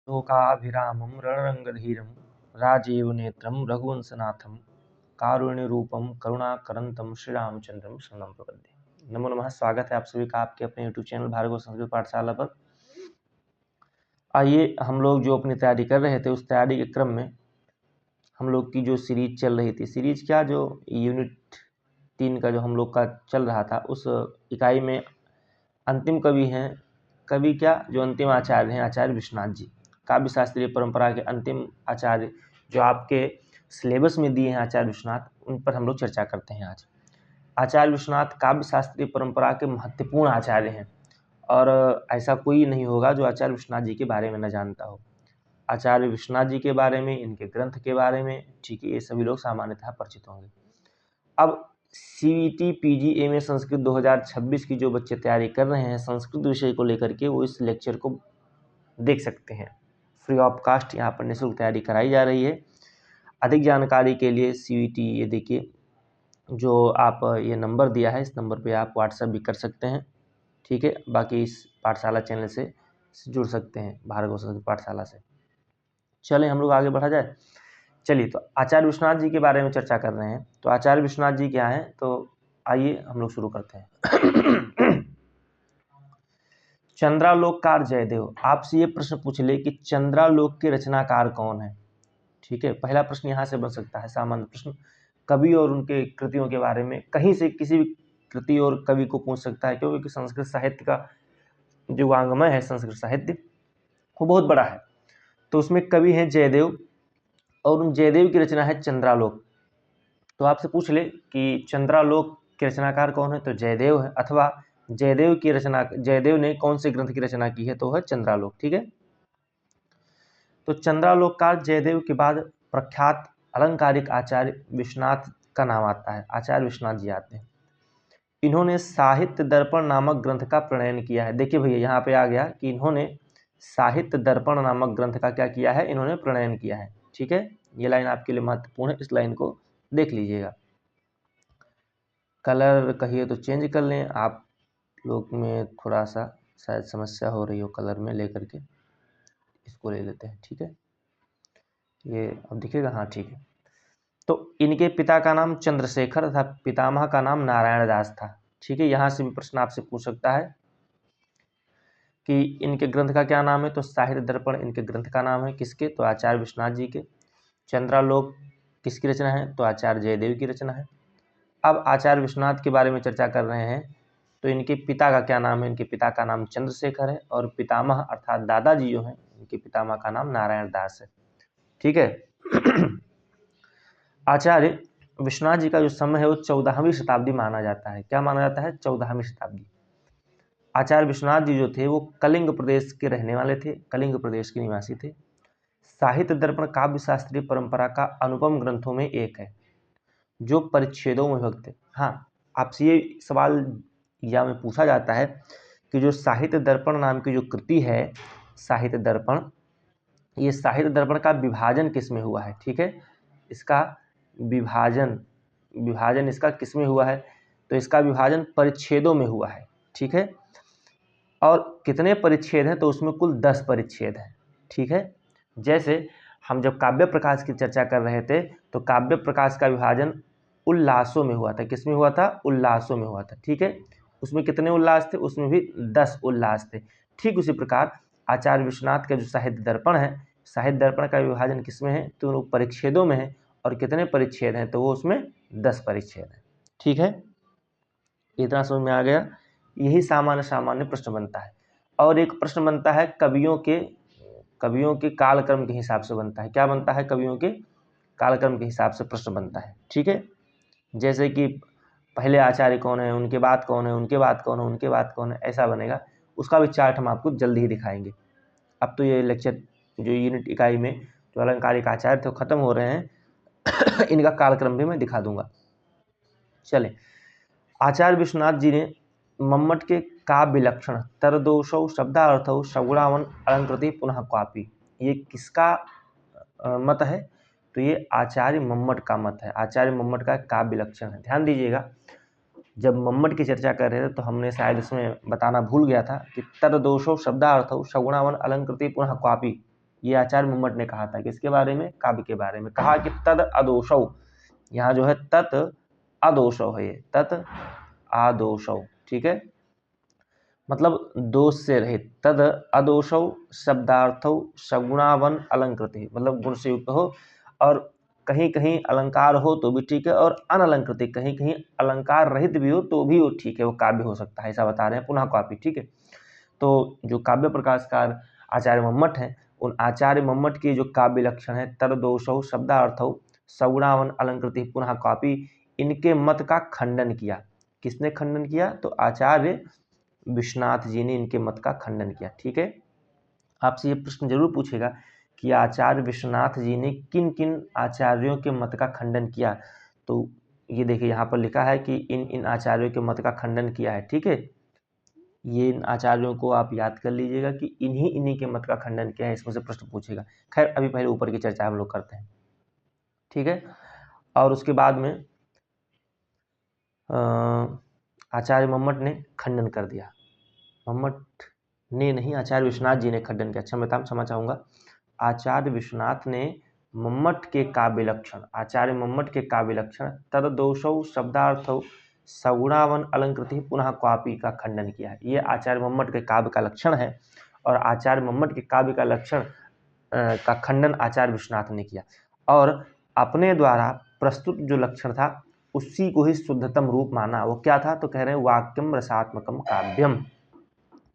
लोकाभिरामं रणरङ्गधीरं राजीव नेत्रं रघुवंशनाथं कारुण्यरूपं करुणाकरंतं श्रीरामचंद्रम शरणं प्रपद्ये। नमो नमः। स्वागत है आप सभी का आपके अपने यूट्यूब चैनल भार्गव संस्कृत पाठशाला पर। आइए, हम लोग जो अपनी तैयारी कर रहे थे उस तैयारी के क्रम में हम लोग की जो सीरीज चल रही थी, सीरीज क्या, जो यूनिट 3 का जो हम लोग का चल रहा था, उस इकाई में अंतिम कवि हैं, कवि क्या, जो अंतिम आचार्य हैं आचार्य विश्वनाथ जी, काव्य शास्त्रीय परंपरा के अंतिम आचार्य जो आपके सिलेबस में दिए हैं आचार्य विश्वनाथ, उन पर हम लोग चर्चा करते हैं आज। आचार्य विश्वनाथ काव्य शास्त्रीय परंपरा के महत्वपूर्ण आचार्य हैं और ऐसा कोई नहीं होगा जो आचार्य विश्वनाथ जी के बारे में न जानता हो। आचार्य विश्वनाथ जी के बारे में, इनके ग्रंथ के बारे में, ठीक है, ये सभी लोग सामान्यतः परिचित होंगे। अब CET PG MA संस्कृत 2026 की जो बच्चे तैयारी कर रहे हैं संस्कृत विषय को लेकर के, वो इस लेक्चर को देख सकते हैं। फ्री ऑफ कास्ट यहाँ पर निःशुल्क तैयारी कराई जा रही है। अधिक जानकारी के लिए CET, ये देखिए जो आप ये नंबर दिया है, इस नंबर पे आप व्हाट्सएप भी कर सकते हैं, ठीक है। बाकी इस पाठशाला चैनल से जुड़ सकते हैं, भार्गव संस्कृत पाठशाला से। चलें हम लोग आगे बढ़ा जाए। चलिए, तो आचार्य विश्वनाथ जी के बारे में चर्चा कर रहे हैं। तो आचार्य विश्वनाथ जी क्या हैं, तो आइए हम लोग शुरू करते हैं। चंद्रालोककार जयदेव, आपसे ये प्रश्न पूछ ले कि चंद्रालोक के रचनाकार कौन है, ठीक है। पहला प्रश्न यहाँ से बन सकता है, सामान्य प्रश्न। कवि और उनके कृतियों के बारे में कहीं से किसी भी कृति और कवि को पूछ सकता है, क्योंकि संस्कृत साहित्य का जो वांग्मय है, संस्कृत साहित्य, वो बहुत बड़ा है। तो उसमें कवि हैं जयदेव और उन जयदेव की रचना है चंद्रालोक। तो आपसे पूछ ले कि चंद्रालोक के रचनाकार कौन है, तो जयदेव है, अथवा जयदेव ने कौन से ग्रंथ की रचना की है, तो है चंद्रालोक, ठीक है। तो चंद्रालोककार जयदेव के बाद प्रख्यात अलंकारिक आचार्य विश्वनाथ का नाम आता है, आचार्य विश्वनाथ जी आते हैं। इन्होंने साहित्य दर्पण नामक ग्रंथ का प्रणयन किया है। देखिए भैया, यहाँ पे आ गया कि इन्होंने साहित्य दर्पण नामक ग्रंथ का क्या किया है, इन्होंने प्रणयन किया है, ठीक है। ये लाइन आपके लिए महत्वपूर्ण है, इस लाइन को देख लीजिएगा। कलर कहिए तो चेंज कर लें, आप लोग में थोड़ा सा शायद समस्या हो रही हो कलर में, लेकर के इसको ले लेते हैं, ठीक है। ये अब दिखेगा, हाँ ठीक है। तो इनके पिता का नाम चंद्रशेखर तथा पितामह का नाम नारायण दास था, ठीक है। यहाँ से भी प्रश्न आपसे पूछ सकता है कि इनके ग्रंथ का क्या नाम है, तो साहित्य दर्पण इनके ग्रंथ का नाम है, किसके, तो आचार्य विश्वनाथ जी के। चंद्रालोक किसकी रचना है, तो आचार्य जयदेव की रचना है। अब आचार्य विश्वनाथ के बारे में चर्चा कर रहे हैं, तो इनके पिता का क्या नाम है, इनके पिता का नाम चंद्रशेखर है और पितामह अर्थात दादाजी जो हैं, इनके पितामह का नाम नारायण दास है, ठीक है। आचार्य विश्वनाथ जी का जो समय है वो 14वीं शताब्दी माना जाता है। क्या माना जाता है, 14वीं शताब्दी। आचार्य विश्वनाथ जी जो थे वो कलिंग प्रदेश के रहने वाले थे, कलिंग प्रदेश के निवासी थे। साहित्य दर्पण काव्य शास्त्रीय परंपरा का अनुपम ग्रंथों में एक है, जो परिच्छेदों में विभक्त है। हाँ, आपसे ये सवाल या में पूछा जाता है कि जो साहित्य दर्पण नाम की जो कृति है, साहित्य दर्पण, ये साहित्य दर्पण का विभाजन किस में हुआ है, ठीक है। इसका विभाजन इसका किस में हुआ है, तो इसका विभाजन परिच्छेदों में हुआ है, ठीक है। और कितने परिच्छेद हैं, तो उसमें कुल 10 परिच्छेद हैं, ठीक है। जैसे हम जब काव्य प्रकाश की चर्चा कर रहे थे, तो काव्य प्रकाश का विभाजन उल्लासों में हुआ था, किसमें हुआ था, उल्लासों में हुआ था, ठीक है। उसमें कितने उल्लास थे, उसमें भी 10 उल्लास थे। ठीक उसी प्रकार आचार्य विश्वनाथ का जो साहित्य दर्पण है, साहित्य दर्पण का विभाजन किसमें है, तो वो परिच्छेदों में है। और कितने परिच्छेद हैं, तो वो उसमें 10 परिच्छेद हैं, ठीक है। इतना समझ में आ गया। यही सामान्य प्रश्न बनता है। और एक प्रश्न बनता है कवियों के कालक्रम के हिसाब से बनता है। क्या बनता है, कवियों के कालक्रम के हिसाब से प्रश्न बनता है, ठीक है। जैसे कि पहले आचार्य कौन है, उनके बाद कौन है, उनके बाद कौन है, उनके बाद कौन है, ऐसा बनेगा। उसका भी चार्ट हम आपको जल्दी ही दिखाएंगे। अब तो ये लेक्चर जो यूनिट इकाई में जो अलंकारिक आचार्य थे खत्म हो रहे हैं। इनका कालक्रम भी मैं दिखा दूंगा। चले, आचार्य विश्वनाथ जी ने मम्मट के काव्य लक्षण तरदोषौ शब्दार्थौ सगुणावन अलंकृति पुनः क्वापी, ये किसका मत है, तो ये आचार्य मम्मट का मत है। आचार्य मम्मट का काव्य लक्षण है। ध्यान दीजिएगा, जब मम्मट की चर्चा कर रहे थे तो हमने शायद इसमें बताना भूल गया था कि तरदोषौ शब्दार्थौ सगुणावन अलंकृति पुनः क्वापी, ये आचार्य मम्मट ने कहा था। किसके बारे में? काव्य के बारे में। कहा कि तद अदोषौ, यहाँ जो है तत् अदोषौ है, ये तत् आदोषौ, ठीक है, मतलब दोष से रहित। तद अदोषौ शब्दार्थौ सगुणावन अलंकृति, मतलब गुण से युक्त हो, और कहीं कहीं अलंकार हो तो भी ठीक है, और अनलंकृतिक कहीं कहीं अलंकार रहित भी हो तो भी वो ठीक है, वो काव्य हो सकता है, ऐसा बता रहे हैं पुनः कॉपी, ठीक है। तो जो काव्य प्रकाशकार आचार्य मम्मट हैं, उन आचार्य मम्मट के जो काव्य लक्षण है तद दोषौ शब्दार्थौ सगुणावन अलंकृति पुनः कॉपी, इनके मत का खंडन किया। किसने खंडन किया? तो आचार्य विश्वनाथ जी ने इनके मत का खंडन किया, ठीक है। आपसे ये प्रश्न जरूर पूछेगा कि आचार्य विश्वनाथ जी ने किन किन आचार्यों के मत का खंडन किया। तो ये देखिए यहाँ पर लिखा है कि इन इन आचार्यों के मत का खंडन किया है, ठीक है। ये इन आचार्यों को आप याद कर लीजिएगा कि इन्हीं इन्हीं के मत का खंडन किया है, इसमें से प्रश्न पूछेगा। खैर अभी पहले ऊपर की चर्चा हम लोग करते हैं, ठीक है। और उसके बाद में आचार्य मम्मट ने खंडन कर दिया। मम्मट ने नहीं, आचार्य विश्वनाथ जी ने खंडन किया। क्षमा चाहूँगा, आचार्य विश्वनाथ ने मम्मट के काव्य लक्षण, आचार्य मम्मट के काव्य लक्षण तद दोषौ शब्दार्थौ सगुणावन अलंकृति पुनः क्वापी का खंडन किया है। ये आचार्य मम्मट के काव्य का लक्षण है, और आचार्य मम्मट के काव्य का लक्षण का खंडन आचार्य विश्वनाथ ने किया, और अपने द्वारा प्रस्तुत जो लक्षण था उसी को ही शुद्धतम रूप माना। वो क्या था? तो कह रहे हैं वाक्यम रसात्मकम काव्यम।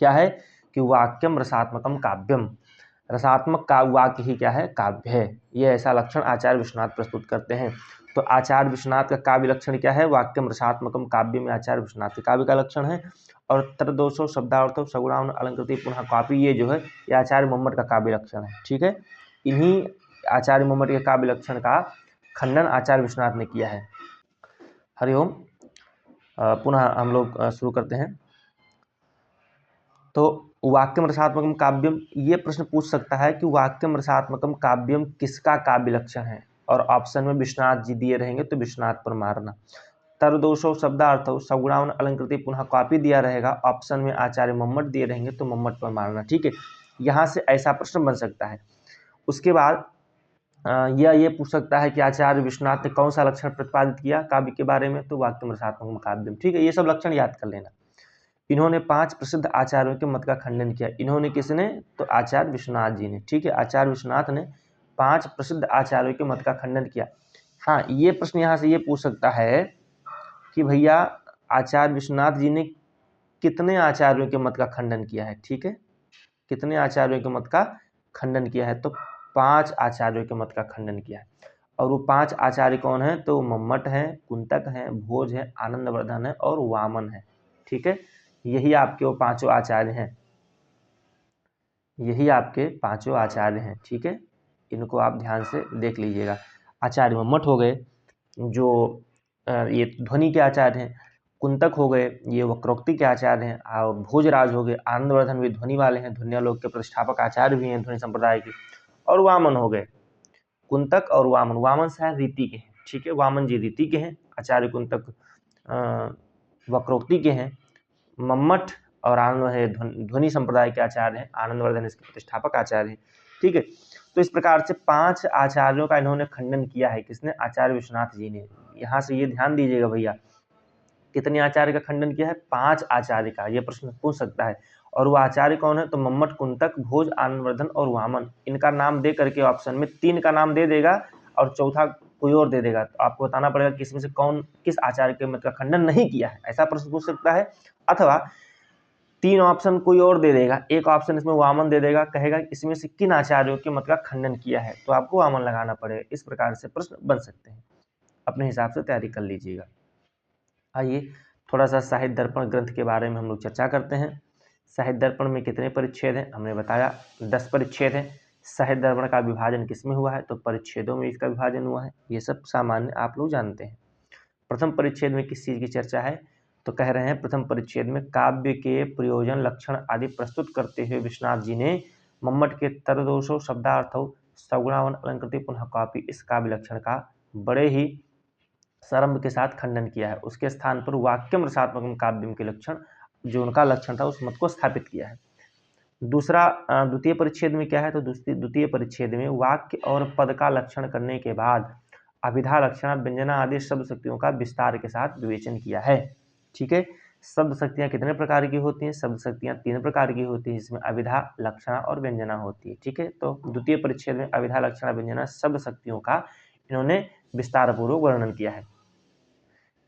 क्या है? कि वाक्यम रसात्मकम काव्यम, रसात्मक का वाक्य ही क्या है? काव्य है। ये ऐसा लक्षण आचार्य विश्वनाथ प्रस्तुत करते हैं। तो आचार्य विश्वनाथ का काव्य लक्षण क्या है? वाक्यम रसात्मकम काव्य में आचार्य विश्वनाथ के काव्य का लक्षण है। और तरदोषो शब्दार्थो सगुणावन अलंकृति पुनः काव्य, ये जो है ये आचार्य मम्मट का काव्य लक्षण है, ठीक है। इन्हीं आचार्य मम्मट के काव्य लक्षण का खंडन आचार्य विश्वनाथ ने किया है। हरिओम। पुनः हम लोग शुरू करते हैं। तो वाक्यम रसात्मकम काव्यम, ये प्रश्न पूछ सकता है कि वाक्यम रसात्मकम काव्यम किसका काव्य लक्षण है, और ऑप्शन में विश्वनाथ जी दिए रहेंगे तो विश्वनाथ पर मारना। तरदोषो शब्दार्थो सगुणावन अलंकृति पुनः कॉपी दिया रहेगा, ऑप्शन में आचार्य मम्मट दिए रहेंगे तो मम्मट पर मारना, ठीक है। यहाँ से ऐसा प्रश्न बन सकता है। उसके बाद यह ये पूछ सकता है कि आचार्य विश्वनाथ ने कौन सा लक्षण प्रतिपादित किया काव्य के बारे में, तो वाक्यम रसात्मकम काव्यम, ठीक है। ये सब लक्षण याद कर लेना। इन्होंने 5 प्रसिद्ध आचार्यों के मत का खंडन किया। इन्होंने किसने? तो आचार्य विश्वनाथ जी ने, ठीक है। आचार्य विश्वनाथ ने 5 प्रसिद्ध आचार्यों के मत का खंडन किया। हाँ, ये प्रश्न यहाँ से ये पूछ सकता है कि भैया आचार्य विश्वनाथ जी ने कितने आचार्यों के मत का खंडन किया है, ठीक है। कितने आचार्यों के मत का खंडन किया है? तो 5 आचार्यों के मत का खंडन किया है। और वो 5 आचार्य कौन है? तो मम्मट है, कुंतक है, भोज है, आनंदवर्धन है और वामन है, ठीक है। यही आपके वो 5 आचार्य हैं, यही आपके 5 आचार्य हैं, ठीक है। इनको आप ध्यान से देख लीजिएगा। आचार्य मम्मट हो गए जो ये ध्वनि के आचार्य हैं, कुंतक हो गए ये वक्रोक्ति के आचार्य हैं, और भोजराज हो गए, आनंदवर्धन भी ध्वनि वाले हैं, ध्वन्यालोक के प्रतिष्ठापक आचार्य भी हैं ध्वनि संप्रदाय के, और वामन हो गए। कुंतक और वामन, वामन शायद रीति के हैं, ठीक है, वामन जी रीति के हैं, आचार्य कुंतक वक्रोक्ति के हैं, मम्मट और आनंद है ध्वनि संप्रदाय के आचार्य हैं, आनंदवर्धन इसके प्रतिष्ठापक आचार्य हैं, ठीक है। तो इस प्रकार से 5 आचार्यों का इन्होंने खंडन किया है। किसने? आचार्य विश्वनाथ जी ने। यहाँ से ये ध्यान दीजिएगा भैया, कितने आचार्य का खंडन किया है? 5 आचार्य का। ये प्रश्न पूछ सकता है। और वो आचार्य कौन है? तो मम्मट, कुंतक, भोज, आनंदवर्धन और वामन। इनका नाम दे करके ऑप्शन में 3 का नाम दे देगा और चौथा कोई और दे देगा, तो आपको बताना पड़ेगा कि इसमें से कौन किस आचार्य के मत का खंडन नहीं किया है, ऐसा प्रश्न पूछ सकता है। अथवा 3 ऑप्शन कोई और दे देगा, एक ऑप्शन इसमें वामन दे देगा, कहेगा इसमें से किन आचार्यों के मत का खंडन किया है, तो आपको वामन लगाना पड़ेगा। इस प्रकार से प्रश्न बन सकते हैं, अपने हिसाब से तैयारी कर लीजिएगा। आइए थोड़ा सा साहित्य दर्पण ग्रंथ के बारे में हम लोग चर्चा करते हैं। साहित्य दर्पण में कितने परिच्छेद हैं? हमने बताया 10 परिच्छेद हैं। साहित्य दर्पण का विभाजन किसमें हुआ है? तो परिच्छेदों में इसका विभाजन हुआ है। ये सब सामान्य आप लोग जानते हैं। प्रथम परिच्छेद में किस चीज़ की चर्चा है? तो कह रहे हैं प्रथम परिच्छेद में काव्य के प्रयोजन, लक्षण आदि प्रस्तुत करते हुए विश्वनाथ जी ने मम्मट के तरदोषो शब्दार्थो सगुणावन अलंकृति पुनः कॉपी, इस काव्य लक्षण का बड़े ही सरम्भ के साथ खंडन किया है। उसके स्थान पर वाक्यम रसात्मकम काव्यम के लक्षण, जो उनका लक्षण था, उस मत को स्थापित किया है। दूसरा द्वितीय परिच्छेद में क्या है, तो द्वितीय परिच्छेद में वाक्य और पद का लक्षण करने के बाद अभिधा, लक्षणा, व्यंजना आदि शब्द शक्तियों का विस्तार के साथ विवेचन किया है। ठीक है, शब्द शक्तियाँ कितने प्रकार की होती हैं? शब्द शक्तियाँ 3 प्रकार की होती है, जिसमें अभिधा, लक्षणा और व्यंजना होती है। ठीक है, तो द्वितीय परिच्छेद में अभिधा, लक्षणा, व्यंजना शब्द शक्तियों का इन्होंने विस्तार पूर्वक वर्णन किया है।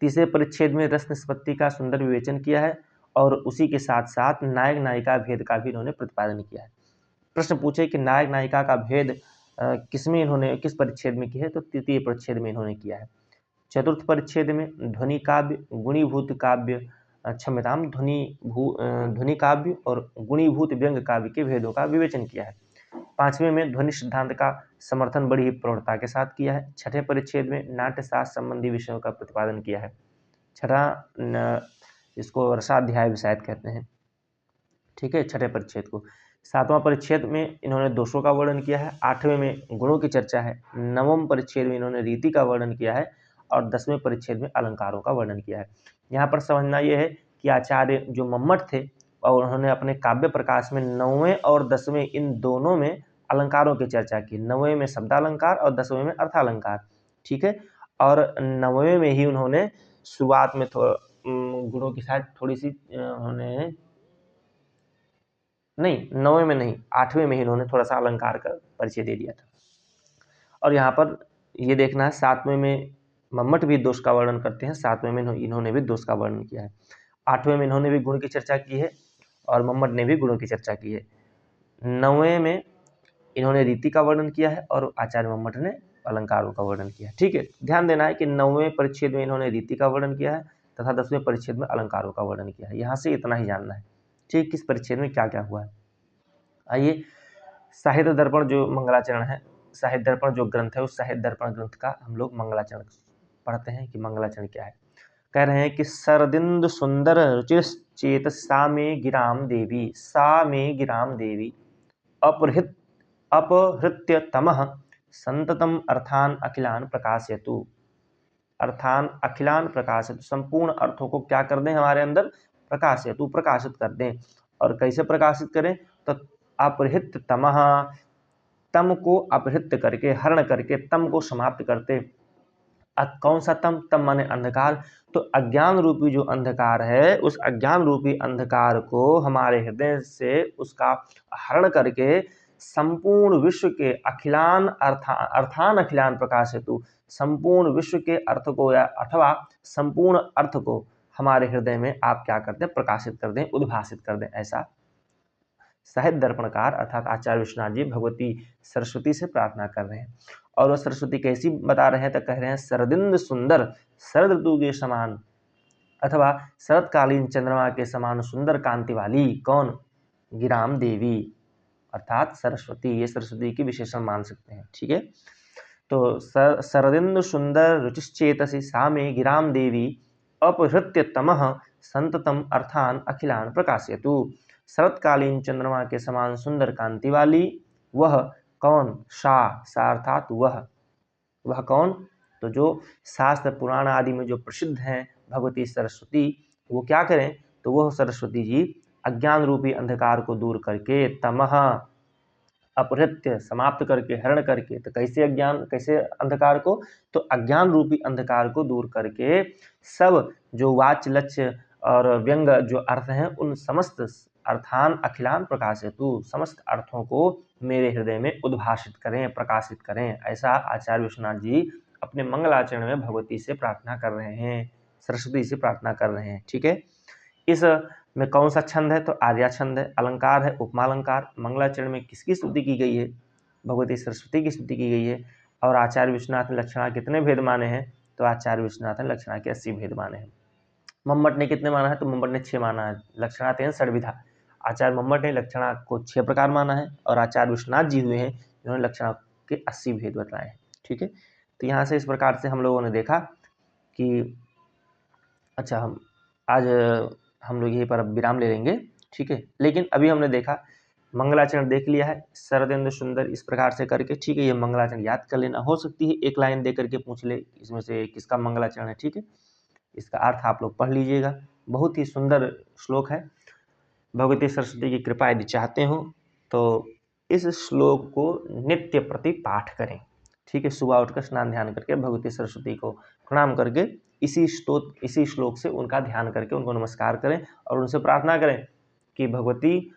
तीसरे परिच्छेद में रस निष्पत्ति का सुंदर विवेचन किया है और उसी के साथ साथ नायक नायिका भेद का भी इन्होंने प्रतिपादन किया है। प्रश्न पूछे कि नायक नायिका का भेद किसमें इन्होंने, किस परिच्छेद में किया है, तो तृतीय परिच्छेद में इन्होंने किया है। चतुर्थ परिच्छेद में ध्वनि काव्य, गुणीभूत काव्य, क्षम्यताम ध्वनि काव्य और गुणीभूत व्यंग काव्य के भेदों का विवेचन किया है। पांचवें में ध्वनि सिद्धांत का समर्थन बड़ी ही प्रौढ़ता के साथ किया है। छठे परिच्छेद में नाट्य शास्त्र संबंधी विषयों का प्रतिपादन किया है। छठा, इसको रसाध्याय भी शायद कहते हैं। ठीक है, छठे परिच्छेद को। सातवां परिच्छेद में इन्होंने दोषों का वर्णन किया है। आठवें में गुणों की चर्चा है। नवम परिच्छेद में इन्होंने रीति का वर्णन किया है और 10वें परिच्छेद में अलंकारों का वर्णन किया है। यहाँ पर समझना यह है कि आचार्य जो मम्मट थे और उन्होंने अपने काव्य प्रकाश में 9वें और 10वें इन दोनों में अलंकारों की चर्चा की। 9वें में शब्दालंकार और 10वें में अर्थालंकार। ठीक है, और 9वें में ही उन्होंने शुरुआत में गुणों की शायद थोड़ी सी उन्होंने नहीं, 9वें में नहीं, 8वें में ही इन्होंने थोड़ा सा अलंकार का परिचय दे दिया था। और यहाँ पर ये देखना है, 7वें में मम्मट भी दोष का वर्णन करते हैं, 7वें में इन्होंने भी दोष का वर्णन किया है। 8वें में इन्होंने भी गुण की चर्चा की है और मम्मट ने भी गुणों की चर्चा की है। 9वें में इन्होंने रीति का वर्णन किया है और आचार्य मम्मट ने अलंकारों का वर्णन किया है। ठीक है, ध्यान देना है कि 9वें परिच्छेद में इन्होंने रीति का वर्णन किया है तथा 10वें परिच्छेद में अलंकारों का वर्णन किया है। यहाँ से इतना ही जानना है, ठीक, किस परिच्छेद में क्या क्या हुआ है। आइए, साहित्य दर्पण जो मंगलाचरण है, साहित्य दर्पण जो ग्रंथ है, उस साहित्य दर्पण ग्रंथ का हम लोग मंगलाचरण पढ़ते हैं कि मंगलाचरण क्या है। कह रहे हैं कि सरदिंदु सुंदर रुचिश्चेत सा में गिराम देवी, सा में गिराम देवी, अपहृत्य तमः संततम अर्थान अखिलान प्रकाशयतु। अर्थान अखिलान प्रकाशयतु, संपूर्ण अर्थों को क्या कर दें, हमारे अंदर प्रकाशयतु, प्रकाशित कर दें। और कैसे प्रकाशित करें, तो अपहृत्य तमः, तम को अपहृत्य करके, हरण करके, तम को समाप्त करते। कौन सा तम? तम माने अंधकार। तो अज्ञान रूपी जो अंधकार है, उस अज्ञान रूपी अंधकार को हमारे हृदय से उसका हरण करके संपूर्ण विश्व के अखिलान अर्थान अखिलान प्रकाश हेतु, संपूर्ण विश्व के अर्थ को या अथवा संपूर्ण अर्थ को हमारे हृदय में आप क्या करते हैं, प्रकाशित कर दें, उद्भासित कर दें। ऐसा साहित्य दर्पणकार अर्थात आचार्य विश्वनाथ जी भगवती सरस्वती से प्रार्थना कर रहे हैं। और वह सरस्वती कैसी बता रहे हैं, तो कह रहे हैं सरदिंद सुंदर, शरद ऋतु के समान अथवा शरतकालीन चंद्रमा के समान सुंदर कांति वाली। कौन? गिराम देवी अर्थात सरस्वती, ये सरस्वती की विशेषण मान सकते हैं। ठीक है, तो सरदिंदु सुंदर रुचिश्चेतसी सा में गिराम देवी, अपहृत्य तमः संततम अर्थान अखिलान प्रकाशयतु। शरतकालीन चंद्रमा के समान सुंदर कांति वाली, वह कौन? सा अर्थात वह कौन? तो जो शास्त्र पुराण आदि में जो प्रसिद्ध हैं भगवती सरस्वती, वो क्या करें, तो वह सरस्वती जी अज्ञान रूपी अंधकार को दूर करके, तमः अपहृत्य समाप्त करके, हरण करके, तो कैसे अंधकार को, तो अज्ञान रूपी अंधकार को दूर करके सब जो वाच्य लक्ष्य और व्यंग जो अर्थ हैं, उन समस्त अर्थान अखिलान प्रकाशयतु, समस्त अर्थों को मेरे हृदय में उद्भाषित करें, प्रकाशित करें। ऐसा आचार्य विश्वनाथ जी अपने मंगलाचरण में भगवती से प्रार्थना कर रहे हैं, सरस्वती से प्रार्थना कर रहे हैं। ठीक है, इस में कौन सा छंद है, तो आर्या छंद है। अलंकार है उपमालंकार। मंगलाचरण में किसकी स्तुति की गई है? भगवती सरस्वती की स्तुति की गई है। और आचार्य विश्वनाथ ने लक्षणा कितने भेद माने हैं, तो आचार्य विश्वनाथ ने लक्षणा के 80 भेद माने हैं। मम्मट ने कितने माना है, तो मम्मट ने 6 माना है। लक्षणातेन षड्विधा, आचार्य मम्मट ने लक्षणा को 6 प्रकार माना है और आचार्य विश्वनाथ जी हुए हैं जिन्होंने लक्षणा के 80 भेद बताए हैं। ठीक है, तो यहाँ से इस प्रकार से हम लोगों ने देखा कि अच्छा, हम लोग यहीं पर अब विराम ले लेंगे। ठीक है, लेकिन अभी हमने देखा मंगलाचरण देख लिया है, शरदेंद्र सुंदर इस प्रकार से करके। ठीक है, ये मंगलाचरण याद कर लेना। हो सकती है एक लाइन दे करके पूछ ले इसमें से किसका मंगलाचरण है। ठीक है, इसका अर्थ आप लोग पढ़ लीजिएगा, बहुत ही सुंदर श्लोक है। भगवती सरस्वती की कृपा यदि चाहते हो तो इस श्लोक को नित्य प्रति पाठ करें। ठीक है, सुबह उठकर स्नान ध्यान करके भगवती सरस्वती को प्रणाम करके इसी श्लोक से उनका ध्यान करके उनको नमस्कार करें और उनसे प्रार्थना करें कि भगवती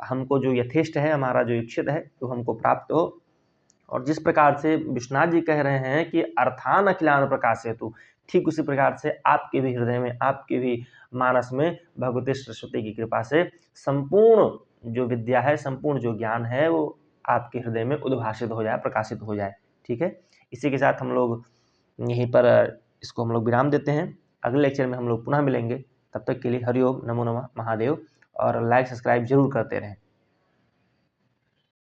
हमको जो यथेष्ट है, हमारा जो इच्छित है तो हमको प्राप्त हो। और जिस प्रकार से विश्वनाथ जी कह रहे हैं कि अर्थान अखिलान प्रकाश हेतु, ठीक उसी प्रकार से आपके भी हृदय में, आपके भी मानस में भगवती सरस्वती की कृपा से संपूर्ण जो विद्या है, संपूर्ण जो ज्ञान है वो आपके हृदय में उद्भाषित हो जाए, प्रकाशित हो जाए। ठीक है, इसी के साथ हम लोग यहीं पर इसको हम लोग विराम देते हैं। अगले लेक्चर में हम लोग पुनः मिलेंगे। तब तक के लिए हरिओम, नमो नमः, महादेव। और लाइक सब्सक्राइब जरूर करते रहें।